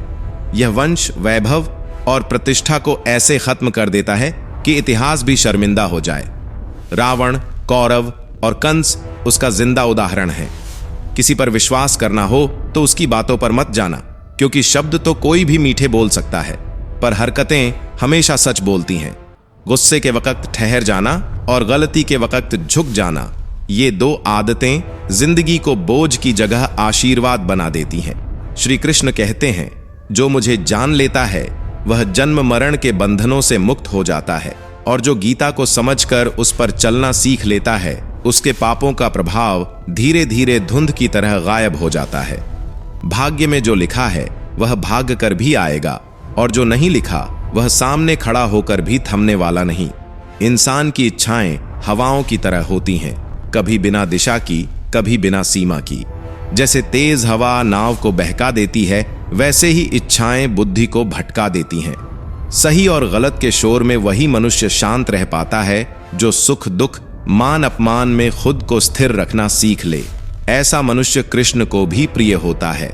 यह वंश, वैभव और प्रतिष्ठा को ऐसे खत्म कर देता है कि इतिहास भी शर्मिंदा हो जाए। रावण, कौरव और कंस उसका जिंदा उदाहरण है। किसी पर विश्वास करना हो तो उसकी बातों पर मत जाना, क्योंकि शब्द तो कोई भी मीठे बोल सकता है, पर हरकतें हमेशा सच बोलती हैं। गुस्से के वक्त ठहर जाना और गलती के वक्त झुक जाना, ये दो आदतें जिंदगी को बोझ की जगह आशीर्वाद बना देती हैं। श्री कृष्ण कहते हैं, जो मुझे जान लेता है वह जन्म मरण के बंधनों से मुक्त हो जाता है, और जो गीता को समझकर उस पर चलना सीख लेता है उसके पापों का प्रभाव धीरे धीरे धुंध की तरह गायब हो जाता है। भाग्य में जो लिखा है वह भाग कर भी आएगा, और जो नहीं लिखा वह सामने खड़ा होकर भी थमने वाला नहीं। इंसान की इच्छाएं हवाओं की तरह होती हैं, कभी बिना दिशा की, कभी बिना सीमा की। जैसे तेज हवा नाव को बहका देती है, वैसे ही इच्छाएं बुद्धि को भटका देती हैं। सही और गलत के शोर में वही मनुष्य शांत रह पाता है जो सुख दुख मान अपमान में खुद को स्थिर रखना सीख ले। ऐसा मनुष्य कृष्ण को भी प्रिय होता है।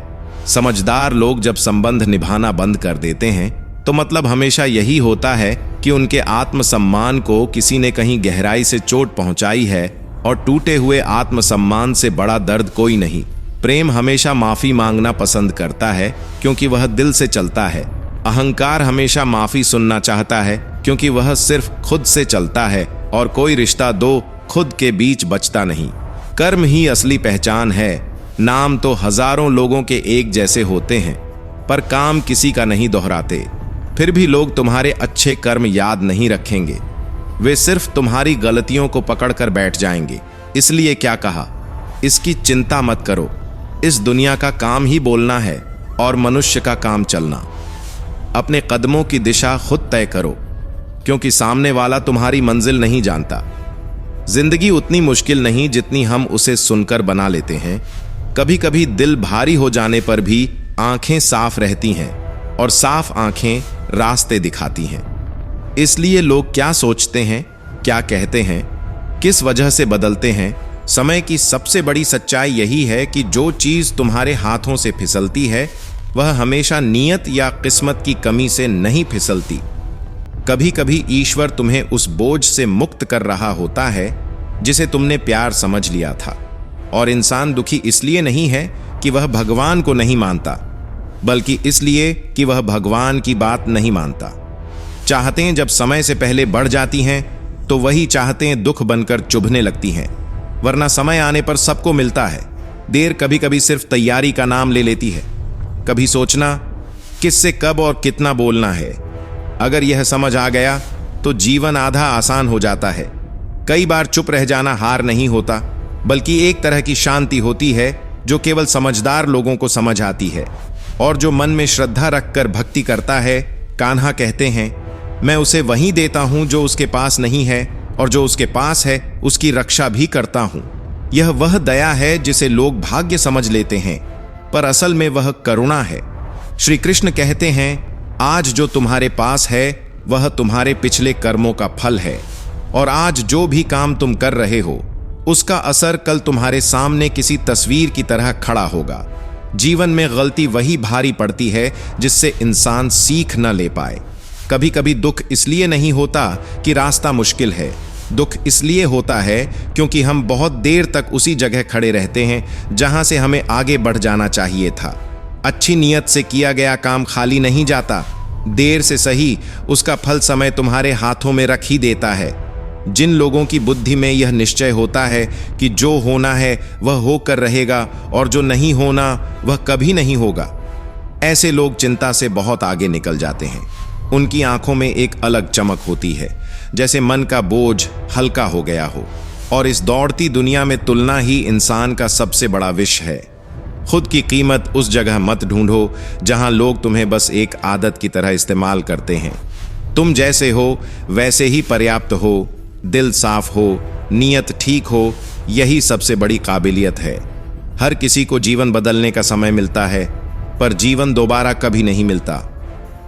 समझदार लोग जब संबंध निभाना बंद कर देते हैं तो मतलब हमेशा यही होता है कि उनके आत्मसम्मान को किसी ने कहीं गहराई से चोट पहुंचाई है, और टूटे हुए आत्मसम्मान से बड़ा दर्द कोई नहीं। प्रेम हमेशा माफी मांगना पसंद करता है क्योंकि वह दिल से चलता है। अहंकार हमेशा माफी सुनना चाहता है क्योंकि वह सिर्फ खुद से चलता है, और कोई रिश्ता दो खुद के बीच बचता नहीं। कर्म ही असली पहचान है। नाम तो हजारों लोगों के एक जैसे होते हैं, पर काम किसी का नहीं दोहराते। फिर भी लोग तुम्हारे अच्छे कर्म याद नहीं रखेंगे, वे सिर्फ तुम्हारी गलतियों को पकड़कर बैठ जाएंगे। इसलिए क्या कहा, इसकी चिंता मत करो। इस दुनिया का काम ही बोलना है और मनुष्य का काम चलना। अपने कदमों की दिशा खुद तय करो, क्योंकि सामने वाला तुम्हारी मंजिल नहीं जानता। जिंदगी उतनी मुश्किल नहीं जितनी हम उसे सुनकर बना लेते हैं। कभी कभी दिल भारी हो जाने पर भी आंखें साफ रहती हैं, और साफ आंखें रास्ते दिखाती हैं। इसलिए लोग क्या सोचते हैं, क्या कहते हैं, किस वजह से बदलते हैं, समय की सबसे बड़ी सच्चाई यही है कि जो चीज तुम्हारे हाथों से फिसलती है वह हमेशा नियत या किस्मत की कमी से नहीं फिसलती। कभी कभी ईश्वर तुम्हें उस बोझ से मुक्त कर रहा होता है जिसे तुमने प्यार समझ लिया था। और इंसान दुखी इसलिए नहीं है कि वह भगवान को नहीं मानता, बल्कि इसलिए कि वह भगवान की बात नहीं मानता। चाहतें जब समय से पहले बढ़ जाती हैं तो वही चाहतें दुख बनकर चुभने लगती हैं, वरना समय आने पर सबको मिलता है। देर कभी कभी सिर्फ तैयारी का नाम ले लेती है। कभी सोचना किससे कब और कितना बोलना है, अगर यह समझ आ गया तो जीवन आधा आसान हो जाता है। कई बार चुप रह जाना हार नहीं होता, बल्कि एक तरह की शांति होती है जो केवल समझदार लोगों को समझ आती है। और जो मन में श्रद्धा रखकर भक्ति करता है, कान्हा कहते हैं, मैं उसे वही देता हूं जो उसके पास नहीं है, और जो उसके पास है उसकी रक्षा भी करता हूं। यह वह दया है जिसे लोग भाग्य समझ लेते हैं, पर असल में वह करुणा है। श्री कृष्ण कहते हैं, आज जो तुम्हारे पास है वह तुम्हारे पिछले कर्मों का फल है, और आज जो भी काम तुम कर रहे हो उसका असर कल तुम्हारे सामने किसी तस्वीर की तरह खड़ा होगा। जीवन में गलती वही भारी पड़ती है जिससे इंसान सीख न ले पाए। कभी कभी दुख इसलिए नहीं होता कि रास्ता मुश्किल है, दुख इसलिए होता है क्योंकि हम बहुत देर तक उसी जगह खड़े रहते हैं जहां से हमें आगे बढ़ जाना चाहिए था। अच्छी नीयत से किया गया काम खाली नहीं जाता, देर से सही उसका फल समय तुम्हारे हाथों में रख ही देता है। जिन लोगों की बुद्धि में यह निश्चय होता है कि जो होना है वह होकर रहेगा और जो नहीं होना वह कभी नहीं होगा, ऐसे लोग चिंता से बहुत आगे निकल जाते हैं। उनकी आंखों में एक अलग चमक होती है, जैसे मन का बोझ हल्का हो गया हो। और इस दौड़ती दुनिया में तुलना ही इंसान का सबसे बड़ा विष है। खुद की कीमत उस जगह मत ढूंढो जहां लोग तुम्हें बस एक आदत की तरह इस्तेमाल करते हैं। तुम जैसे हो वैसे ही पर्याप्त हो, दिल साफ हो, नीयत ठीक हो, यही सबसे बड़ी काबिलियत है। हर किसी को जीवन बदलने का समय मिलता है, पर जीवन दोबारा कभी नहीं मिलता,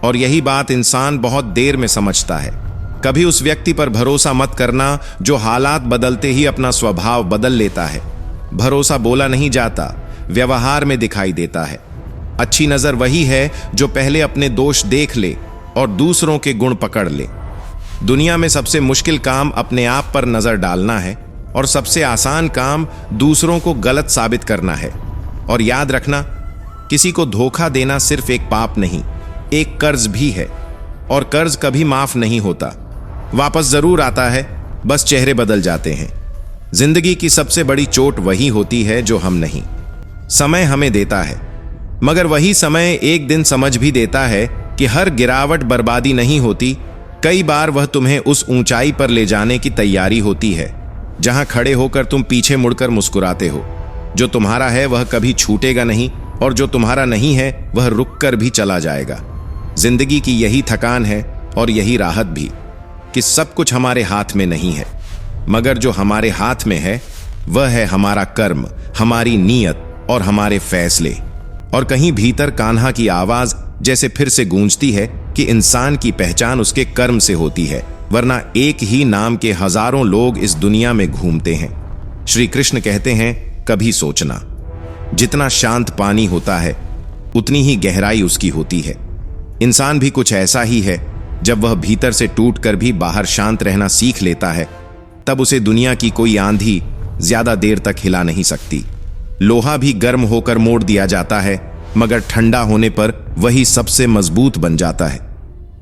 और यही बात इंसान बहुत देर में समझता है। कभी उस व्यक्ति पर भरोसा मत करना जो हालात बदलते ही अपना स्वभाव बदल लेता है। भरोसा बोला नहीं जाता, व्यवहार में दिखाई देता है। अच्छी नजर वही है जो पहले अपने दोष देख ले और दूसरों के गुण पकड़ ले। दुनिया में सबसे मुश्किल काम अपने आप पर नजर डालना है, और सबसे आसान काम दूसरों को गलत साबित करना है। और याद रखना, किसी को धोखा देना सिर्फ एक पाप नहीं, एक कर्ज भी है, और कर्ज कभी माफ नहीं होता। वापस जरूर आता है, बस चेहरे बदल जाते हैं। जिंदगी की सबसे बड़ी चोट वही होती है जो हम नहीं। समय हमें देता है, मगर वही समय एक दिन समझ भी देता है कि हर गिरावट बर्बादी नहीं होती। कई बार वह तुम्हें उस ऊंचाई पर ले जाने की तैयारी होती है जहां खड़े होकर तुम पीछे मुड़कर मुस्कुराते हो। जो तुम्हारा है वह कभी छूटेगा नहीं, और जो तुम्हारा नहीं है वह रुककर भी चला जाएगा। जिंदगी की यही थकान है और यही राहत भी, कि सब कुछ हमारे हाथ में नहीं है, मगर जो हमारे हाथ में है वह है हमारा कर्म, हमारी नीयत और हमारे फैसले। और कहीं भीतर कान्हा की आवाज जैसे फिर से गूंजती है कि इंसान की पहचान उसके कर्म से होती है, वरना एक ही नाम के हजारों लोग इस दुनिया में घूमते हैं। श्री कृष्ण कहते हैं, कभी सोचना, जितना शांत पानी होता है उतनी ही गहराई उसकी होती है। इंसान भी कुछ ऐसा ही है। जब वह भीतर से टूटकर भी बाहर शांत रहना सीख लेता है, तब उसे दुनिया की कोई आंधी ज्यादा देर तक हिला नहीं सकती। लोहा भी गर्म होकर मोड़ दिया जाता है, मगर ठंडा होने पर वही सबसे मजबूत बन जाता है।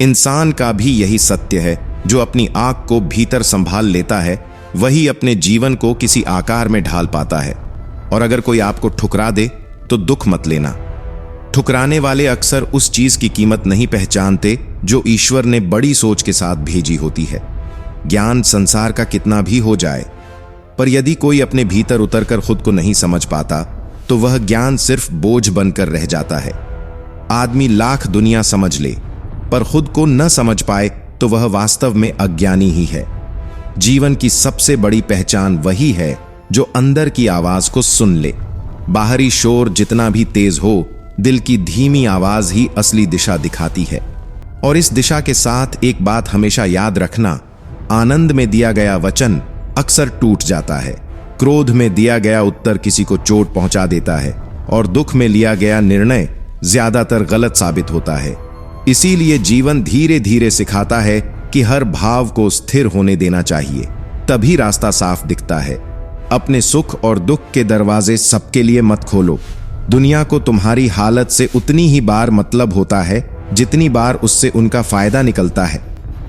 इंसान का भी यही सत्य है। जो अपनी आंख को भीतर संभाल लेता है, वही अपने जीवन को किसी आकार में ढाल पाता है। और अगर कोई आपको ठुकरा दे तो दुख मत लेना। ठुकराने वाले अक्सर उस चीज की कीमत नहीं पहचानते जो ईश्वर ने बड़ी सोच के साथ भेजी होती है। ज्ञान संसार का कितना भी हो जाए, पर यदि कोई अपने भीतर उतरकर खुद को नहीं समझ पाता तो वह ज्ञान सिर्फ बोझ बनकर रह जाता है। आदमी लाख दुनिया समझ ले, पर खुद को न समझ पाए तो वह वास्तव में अज्ञानी ही है। जीवन की सबसे बड़ी पहचान वही है जो अंदर की आवाज को सुन ले। बाहरी शोर जितना भी तेज हो, दिल की धीमी आवाज ही असली दिशा दिखाती है। और इस दिशा के साथ एक बात हमेशा याद रखना, आनंद में दिया गया वचन अक्सर टूट जाता है, क्रोध में दिया गया उत्तर किसी को चोट पहुंचा देता है, और दुख में लिया गया निर्णय ज्यादातर गलत साबित होता है। इसीलिए जीवन धीरे धीरे सिखाता है कि हर भाव को स्थिर होने देना चाहिए, तभी रास्ता साफ दिखता है। अपने सुख और दुख के दरवाजे सबके लिए मत खोलो। दुनिया को तुम्हारी हालत से उतनी ही बार मतलब होता है जितनी बार उससे उनका फायदा निकलता है।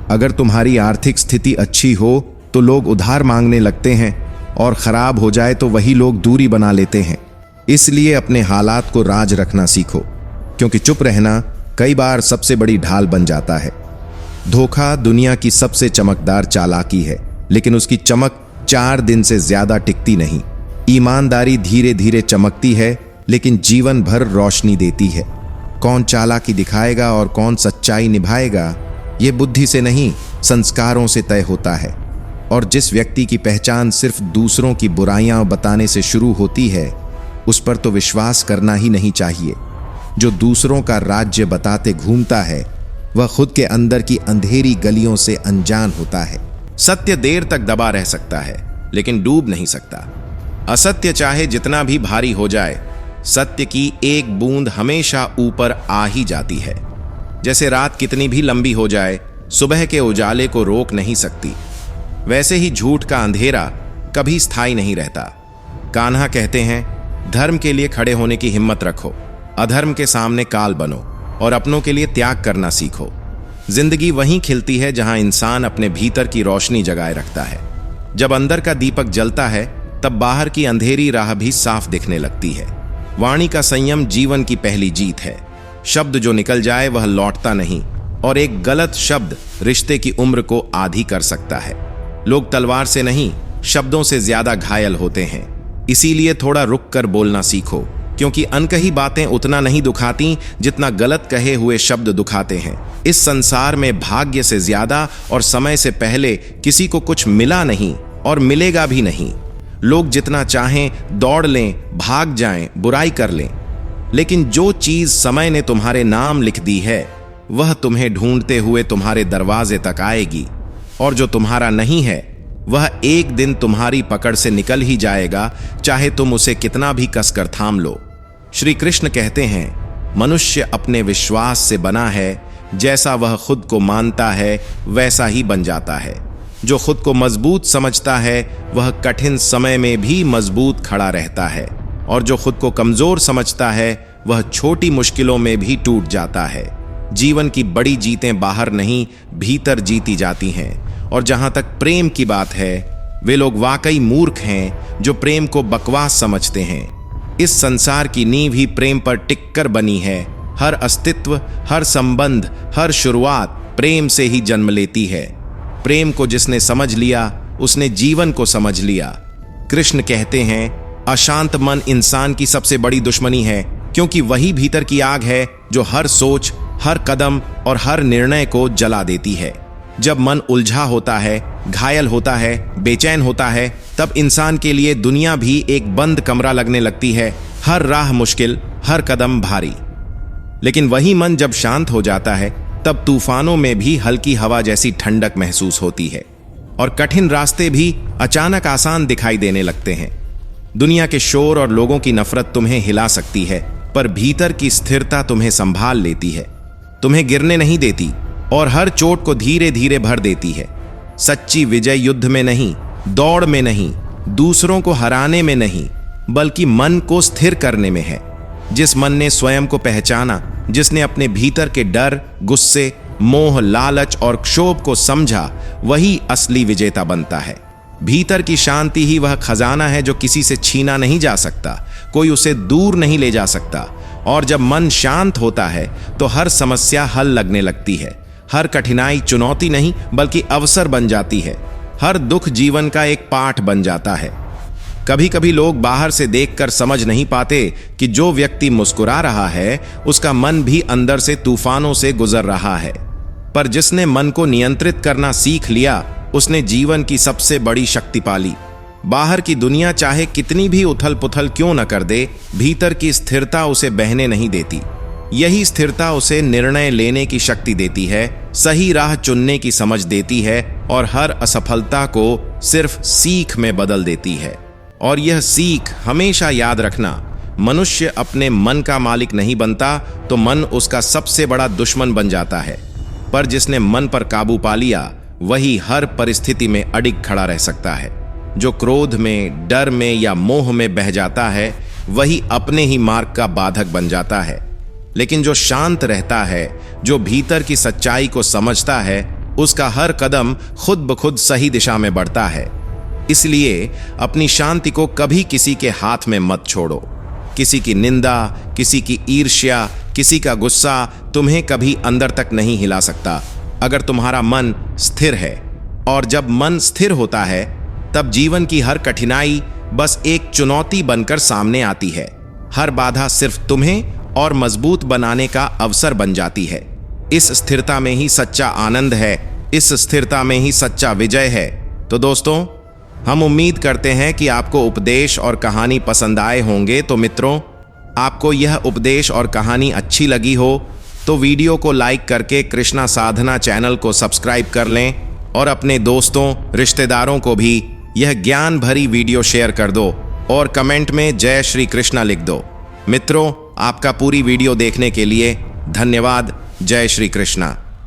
अगर तुम्हारी आर्थिक स्थिति अच्छी हो तो लोग उधार मांगने लगते हैं, और खराब हो जाए तो वही लोग दूरी बना लेते हैं। इसलिए अपने हालात को राज रखना सीखो, क्योंकि चुप रहना कई बार सबसे बड़ी ढाल बन जाता है। धोखा दुनिया की सबसे चमकदार चालाकी है, लेकिन उसकी चमक 4 दिन से ज्यादा टिकती नहीं। ईमानदारी धीरे धीरे चमकती है, लेकिन जीवन भर रोशनी देती है। कौन चालाकी दिखाएगा और कौन सच्चाई निभाएगा, ये बुद्धि से नहीं, संस्कारों से तय होता है। और जिस व्यक्ति की पहचान सिर्फ दूसरों की बुराइयां बताने से शुरू होती है, उस पर तो विश्वास करना ही नहीं चाहिए। जो दूसरों का राज्य बताते घूमता है, वह खुद के अंदर की अंधेरी गलियों से अनजान होता है। सत्य देर तक दबा रह सकता है, लेकिन डूब नहीं सकता। असत्य चाहे जितना भी भारी हो जाए, सत्य की एक बूंद हमेशा ऊपर आ ही जाती है। जैसे रात कितनी भी लंबी हो जाए, सुबह के उजाले को रोक नहीं सकती, वैसे ही झूठ का अंधेरा कभी स्थायी नहीं रहता। कान्हा कहते हैं, धर्म के लिए खड़े होने की हिम्मत रखो, अधर्म के सामने काल बनो, और अपनों के लिए त्याग करना सीखो। जिंदगी वहीं खिलती है जहां इंसान अपने भीतर की रोशनी जगाए रखता है। जब अंदर का दीपक जलता है, तब बाहर की अंधेरी राह भी साफ दिखने लगती है। वाणी का संयम जीवन की पहली जीत है। शब्द जो निकल जाए वह लौटता नहीं, और एक गलत शब्द रिश्ते की उम्र को आधी कर सकता है। लोग तलवार से नहीं, शब्दों से ज्यादा घायल होते हैं। इसीलिए थोड़ा रुक कर बोलना सीखो, क्योंकि अनकही बातें उतना नहीं दुखाती जितना गलत कहे हुए शब्द दुखाते हैं। इस संसार में भाग्य से ज्यादा और समय से पहले किसी को कुछ मिला नहीं और मिलेगा भी नहीं। लोग जितना चाहें दौड़ लें, भाग जाएं, बुराई कर लें, लेकिन जो चीज समय ने तुम्हारे नाम लिख दी है, वह तुम्हें ढूंढते हुए तुम्हारे दरवाजे तक आएगी। और जो तुम्हारा नहीं है, वह एक दिन तुम्हारी पकड़ से निकल ही जाएगा, चाहे तुम उसे कितना भी कसकर थाम लो। श्री कृष्ण कहते हैं, मनुष्य अपने विश्वास से बना है, जैसा वह खुद को मानता है वैसा ही बन जाता है। जो खुद को मजबूत समझता है, वह कठिन समय में भी मजबूत खड़ा रहता है, और जो खुद को कमजोर समझता है, वह छोटी मुश्किलों में भी टूट जाता है। जीवन की बड़ी जीतें बाहर नहीं, भीतर जीती जाती हैं। और जहां तक प्रेम की बात है, वे लोग वाकई मूर्ख हैं जो प्रेम को बकवास समझते हैं। इस संसार की नींव ही प्रेम पर टिककर बनी है। हर अस्तित्व, हर संबंध, हर शुरुआत प्रेम से ही जन्म लेती है। प्रेम को जिसने समझ लिया, उसने जीवन को समझ लिया। कृष्ण कहते हैं, अशांत मन इंसान की सबसे बड़ी दुश्मनी है, क्योंकि वही भीतर की आग है जो हर सोच, हर कदम और हर निर्णय को जला देती है। जब मन उलझा होता है, घायल होता है, बेचैन होता है, तब इंसान के लिए दुनिया भी एक बंद कमरा लगने लगती है। हर राह मुश्किल, हर कदम भारी। लेकिन वही मन जब शांत हो जाता है तब तूफानों में भी हल्की हवा जैसी ठंडक महसूस होती है और कठिन रास्ते भी अचानक आसान दिखाई देने लगते हैं। दुनिया के शोर और लोगों की नफरत तुम्हें हिला सकती है, पर भीतर की स्थिरता तुम्हें संभाल लेती है, तुम्हें गिरने नहीं देती और हर चोट को धीरे धीरे भर देती है। सच्ची विजय युद्ध में नहीं, दौड़ में नहीं, दूसरों को हराने में नहीं, बल्कि मन को स्थिर करने में है। जिस मन ने स्वयं को पहचाना, जिसने अपने भीतर के डर, गुस्से, मोह, लालच और क्षोभ को समझा, वही असली विजेता बनता है। भीतर की शांति ही वह खजाना है जो किसी से छीना नहीं जा सकता, कोई उसे दूर नहीं ले जा सकता। और जब मन शांत होता है तो हर समस्या हल लगने लगती है, हर कठिनाई चुनौती नहीं बल्कि अवसर बन जाती है, हर दुख जीवन का एक पाठ बन जाता है। कभी कभी लोग बाहर से देखकर समझ नहीं पाते कि जो व्यक्ति मुस्कुरा रहा है उसका मन भी अंदर से तूफानों से गुजर रहा है। पर जिसने मन को नियंत्रित करना सीख लिया, उसने जीवन की सबसे बड़ी शक्ति पाली। बाहर की दुनिया चाहे कितनी भी उथल पुथल क्यों न कर दे, भीतर की स्थिरता उसे बहने नहीं देती। यही स्थिरता उसे निर्णय लेने की शक्ति देती है, सही राह चुनने की समझ देती है और हर असफलता को सिर्फ सीख में बदल देती है। और यह सीख हमेशा याद रखना, मनुष्य अपने मन का मालिक नहीं बनता तो मन उसका सबसे बड़ा दुश्मन बन जाता है। पर जिसने मन पर काबू पा लिया वही हर परिस्थिति में अडिग खड़ा रह सकता है। जो क्रोध में, डर में या मोह में बह जाता है वही अपने ही मार्ग का बाधक बन जाता है। लेकिन जो शांत रहता है, जो भीतर की सच्चाई को समझता है, उसका हर कदम खुद ब खुद सही दिशा में बढ़ता है। इसलिए अपनी शांति को कभी किसी के हाथ में मत छोड़ो। किसी की निंदा, किसी की ईर्ष्या, किसी का गुस्सा तुम्हें कभी अंदर तक नहीं हिला सकता अगर तुम्हारा मन स्थिर है। और जब मन स्थिर होता है तब जीवन की हर कठिनाई बस एक चुनौती बनकर सामने आती है। हर बाधा सिर्फ तुम्हें और मजबूत बनाने का अवसर बन जाती है। इस स्थिरता में ही सच्चा आनंद है, इस स्थिरता में ही सच्चा विजय है। तो दोस्तों, हम उम्मीद करते हैं कि आपको उपदेश और कहानी पसंद आए होंगे। तो मित्रों, आपको यह उपदेश और कहानी अच्छी लगी हो तो वीडियो को लाइक करके कृष्णा साधना चैनल को सब्सक्राइब कर लें और अपने दोस्तों, रिश्तेदारों को भी यह ज्ञान भरी वीडियो शेयर कर दो और कमेंट में जय श्री कृष्णा लिख दो। मित्रों, आपका पूरी वीडियो देखने के लिए धन्यवाद। जय श्री कृष्णा।